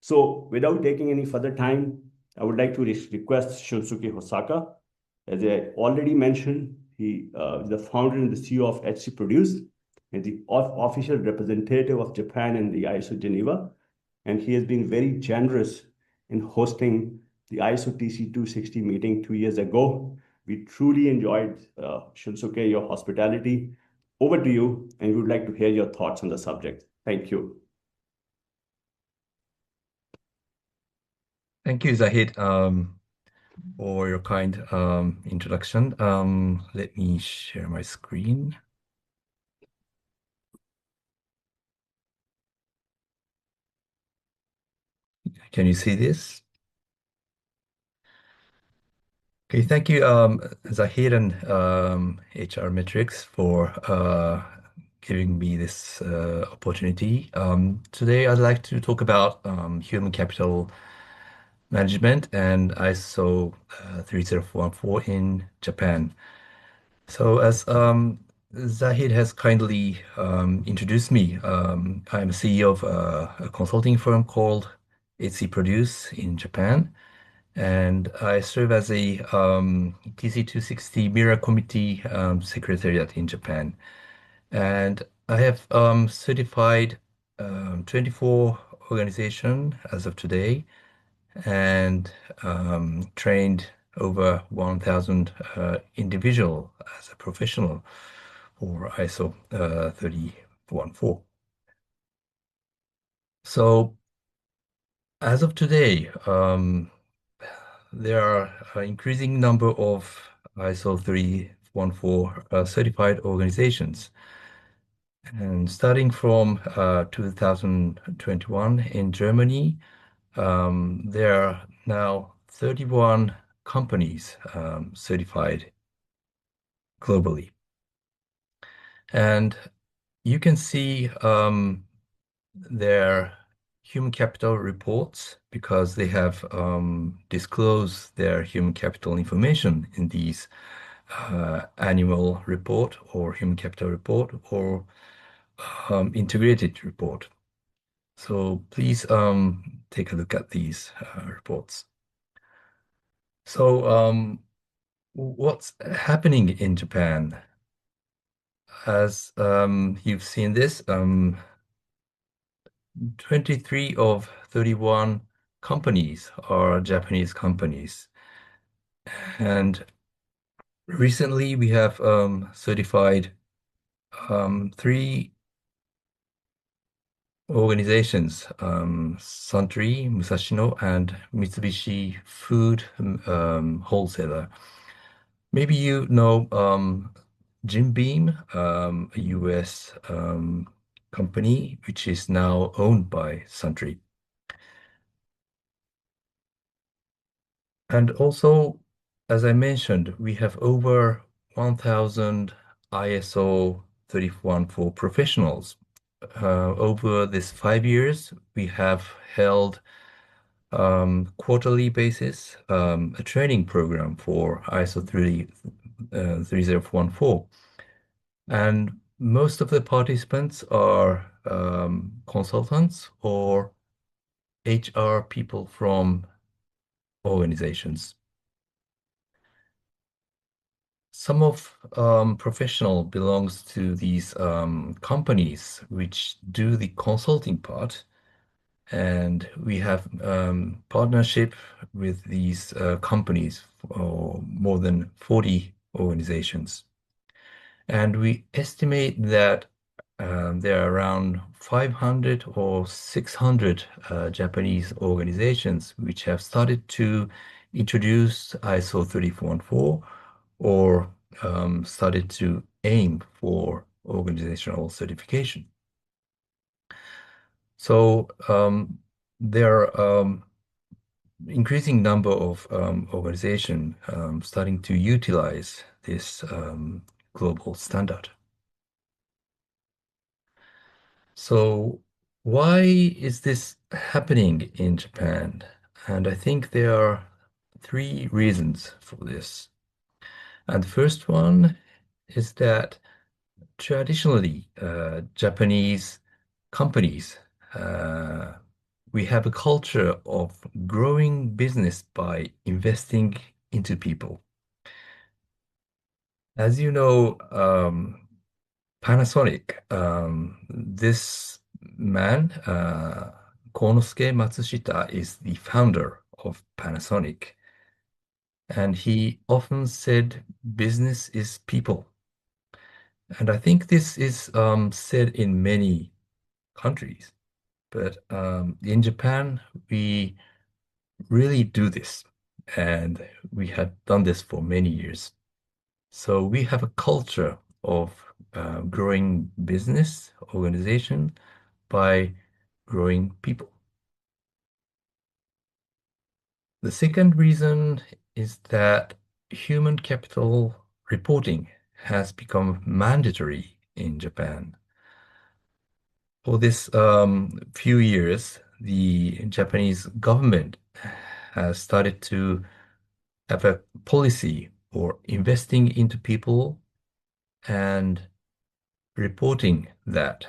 So without taking any further time, I would like to request Shunsuke Hosaka. As I already mentioned, he is the founder and the CEO of HC Produce and the official representative of Japan in the ISO Geneva. And he has been very generous in hosting the ISO TC 260 meeting 2 years ago. We truly enjoyed, Shunsuke, your hospitality. Over to you, and we would like to hear your thoughts on the subject. Thank you. Thank you, Zahid, for your kind introduction. Let me share my screen. Can you see this? Okay, thank you, Zahid and HR Metrics for giving me this opportunity. Today, I'd like to talk about human capital management and ISO 3014 in Japan. So, as Zahid has kindly introduced me, I'm a CEO of a consulting firm called HC Produce in Japan, and I serve as a TC260 Mira Committee Secretariat in Japan. And I have certified 24 organizations as of today and trained over 1,000 individual as a professional for ISO 3014. So as of today, there are an increasing number of ISO 314 certified organizations. And starting from 2021 in Germany, there are now 31 companies certified globally. And you can see their human capital reports because they have disclosed their human capital information in these annual report or human capital report or integrated report. So please take a look at these reports. So what's happening in Japan? As you've seen this, 23 of 31 companies are Japanese companies. And recently we have certified three organizations, Suntory, Musashino, and Mitsubishi Food Wholesaler. Maybe you know Jim Beam, a US company which is now owned by Suntory. And also, as I mentioned, we have over 1,000 ISO 314 professionals. Over this 5 years, we have held quarterly basis a training program for ISO 3014. And most of the participants are consultants or HR people from organizations. Some of professional belongs to these companies which do the consulting part, and we have partnership with these companies for more than 40 organizations. And we estimate that there are around 500 or 600 Japanese organizations which have started to introduce ISO 3414 or started to aim for organizational certification. So there are increasing number of organizations starting to utilize this global standard. So why is this happening in Japan? And I think there are three reasons for this. And the first one is that traditionally Japanese companies we have a culture of growing business by investing into people. As you know, Panasonic, this man, Konosuke Matsushita, is the founder of Panasonic. And he often said business is people. And I think this is said in many countries. But in Japan, we really do this. And we have done this for many years. So we have a culture of growing business organization by growing people. The second reason is that human capital reporting has become mandatory in Japan. For this few years, the Japanese government has started to have a policy for investing into people and reporting that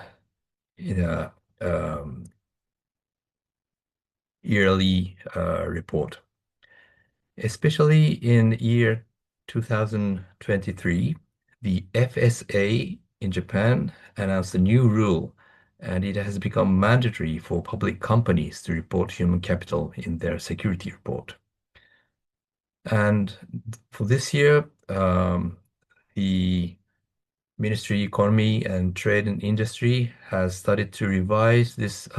in a yearly report. Especially in year 2023, the FSA in Japan announced a new rule, and it has become mandatory for public companies to report human capital in their security report. And for this year, the Ministry of Economy and Trade and Industry has started to revise this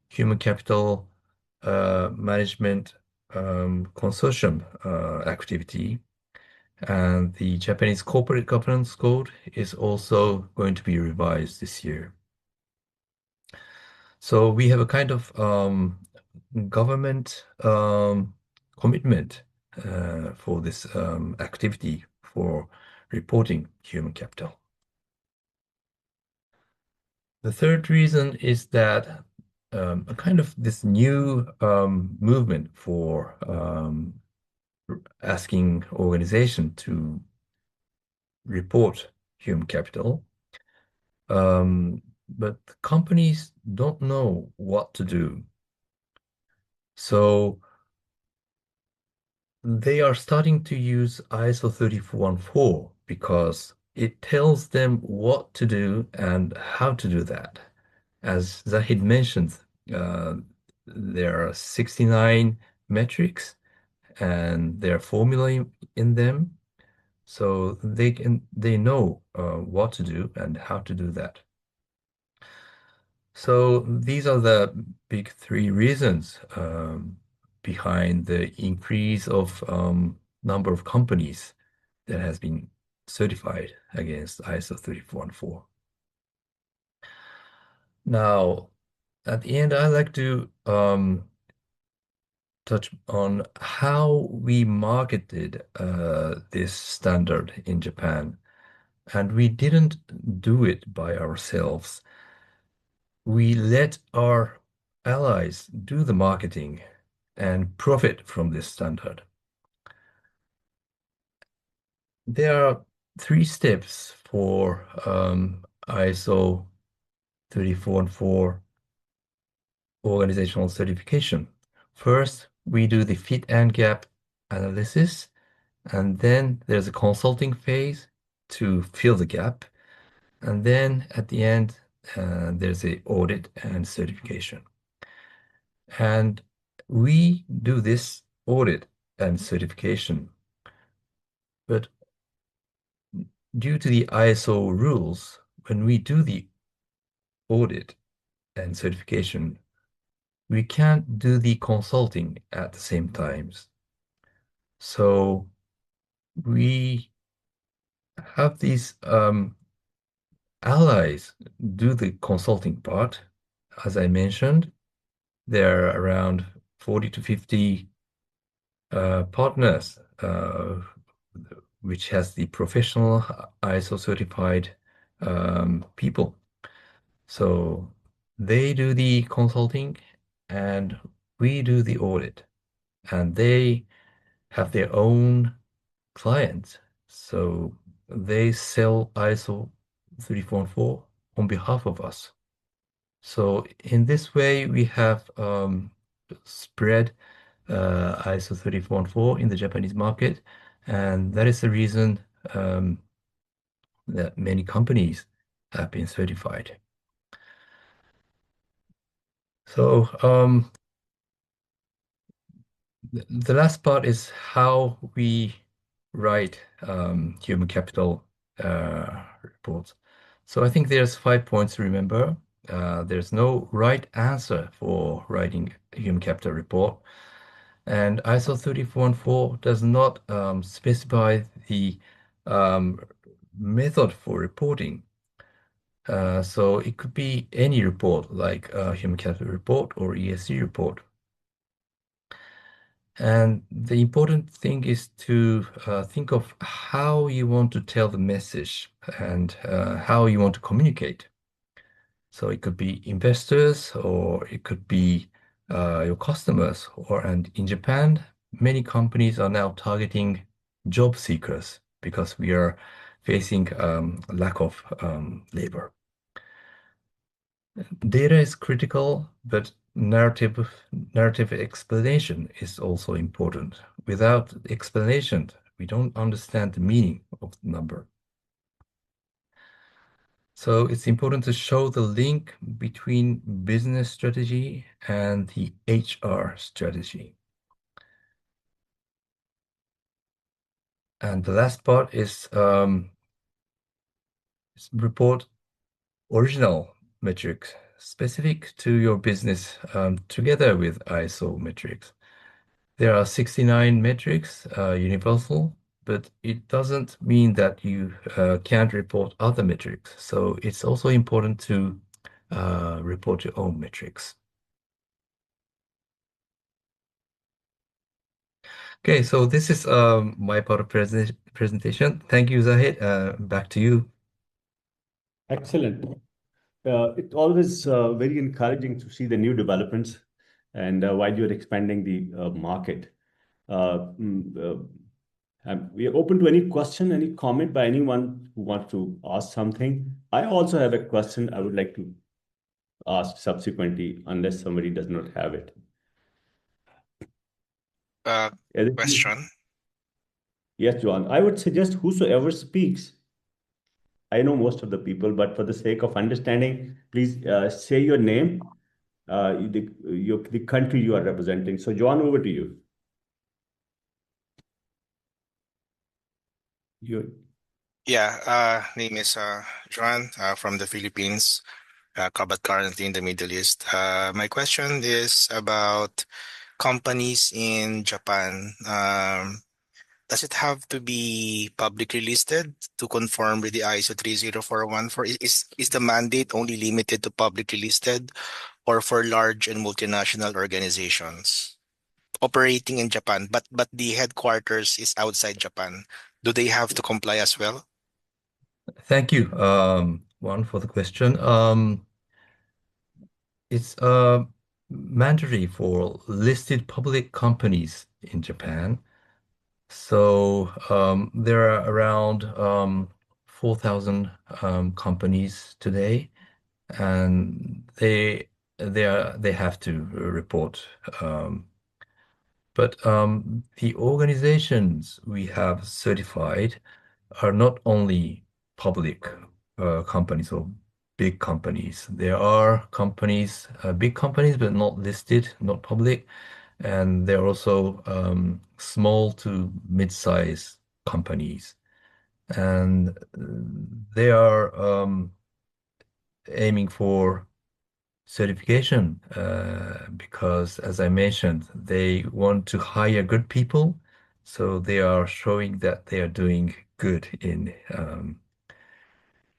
human capital management consortium activity. And the Japanese Corporate Governance Code is also going to be revised this year. So we have a kind of government commitment for this activity for reporting human capital. The third reason is that a kind of this new movement for asking organization to report human capital, but companies don't know what to do. So they are starting to use ISO 3414 because it tells them what to do and how to do that. As Zahid mentioned, uh, there are 69 metrics and there are formulae in them, so they know what to do and how to do that. So these are the big three reasons behind the increase of number of companies that has been certified against ISO 3414. Now, at the end, I'd like to touch on how we marketed this standard in Japan. And we didn't do it by ourselves. We let our allies do the marketing and profit from this standard. There are three steps for ISO 3414 organizational certification. First, we do the fit and gap analysis, and then there's a consulting phase to fill the gap. And then at the end, there's a audit and certification. And we do this audit and certification. But due to the ISO rules, when we do the audit and certification, we can't do the consulting at the same times. So we have these allies do the consulting part. As I mentioned, there are around 40 to 50 partners, which has the professional ISO certified people. So they do the consulting and we do the audit, and they have their own clients. So they sell ISO 3414 on behalf of us. So in this way, we have spread ISO 3414 in the Japanese market, and that is the reason um, that many companies have been certified. So the last part is how we write human capital reports. So I think there's 5 points to remember. There's no right answer for writing a human capital report. And ISO 3414 does not specify the um, method for reporting. So it could be any report, like a human capital report or ESG report. And the important thing is to think of how you want to tell the message and how you want to communicate. So it could be investors or it could be your customers. And in Japan, many companies are now targeting job seekers because we are facing a lack of labor. Data is critical, but narrative explanation is also important. Without explanation, we don't understand the meaning of the number. So it's important to show the link between business strategy and the HR strategy. And the last part is report original metrics specific to your business together with ISO metrics. There are 69 metrics, universal, but it doesn't mean that you can't report other metrics. So it's also important to report your own metrics. Okay, so this is my part of presentation. Thank you, Zahid. Back to you. Excellent. It's always very encouraging to see the new developments and while you're expanding the market. Uh, mm, we are open to any question, any comment by anyone who wants to ask something. I also have a question I would like to ask subsequently, unless somebody does not have it. Uh, Yes, Question. John. I would suggest whosoever speaks. I know most of the people, but for the sake of understanding, please say your name, the country you are representing. So, John, over to you. You. Yeah, name is Juan from the Philippines, but currently in the Middle East. My question is about companies in Japan. Does it have to be publicly listed to conform with the ISO 30414? Is the mandate only limited to publicly listed or for large and multinational organizations operating in Japan, but the headquarters is outside Japan? Do they have to comply as well? Thank you, Juan, for the question. It's mandatory for listed public companies in Japan. So there are around 4,000 companies today, and they have to report. But the organizations we have certified are not only public companies or big companies. There are companies, big companies, but not listed, not public, and there are also small to mid-size companies, and they are aiming for certification because, as I mentioned, they want to hire good people, so they are showing that they are doing good in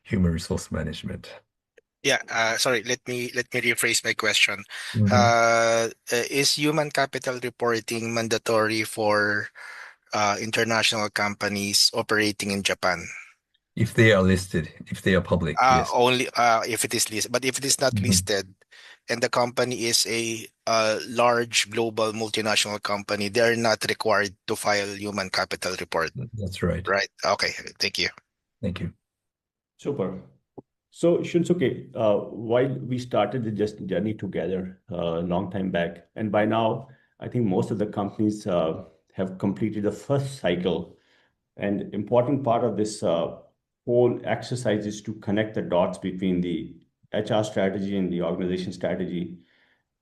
human resource management. Yeah, sorry, let me rephrase my question. Mhm. Is human capital reporting mandatory for international companies operating in Japan? If they are listed, if they are public, yes. Only if it is listed. But if it is not Mhm. listed and the company is a large global multinational company, they are not required to file human capital report, That's right. right? Okay, thank you. Thank you. Super. So, Shunsuke, while we started the just journey together a long time back, and by now, I think most of the companies have completed the first cycle. And important part of this whole exercise is to connect the dots between the HR strategy and the organization strategy.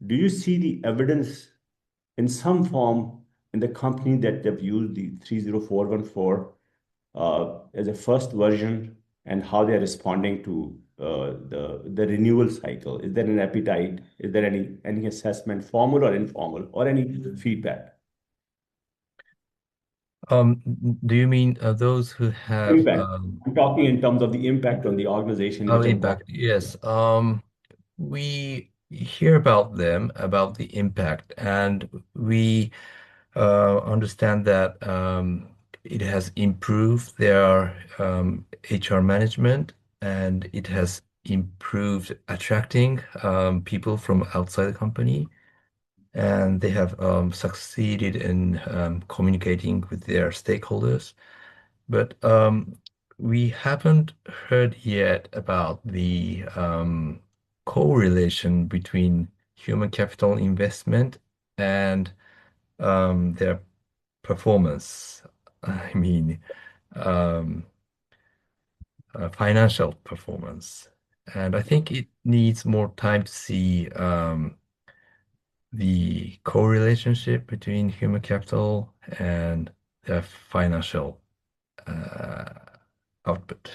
Do you see the evidence in some form in the company that they've used the 30414 as a first version and how they're responding to the renewal cycle? Is there an appetite? Is there any assessment, formal or informal, or any feedback? Um, do you mean those who have Impact. I'm talking in terms of the impact on the organization, oh, which I'm impact? talking. Yes. We hear about them, about the impact, and we understand that it has improved their HR management and it has improved attracting people from outside the company. And they have succeeded in communicating with their stakeholders. But we haven't heard yet about the correlation between human capital investment and their performance. I mean, um, financial performance. And I think it needs more time to see the correlationship between human capital and their financial uh, output.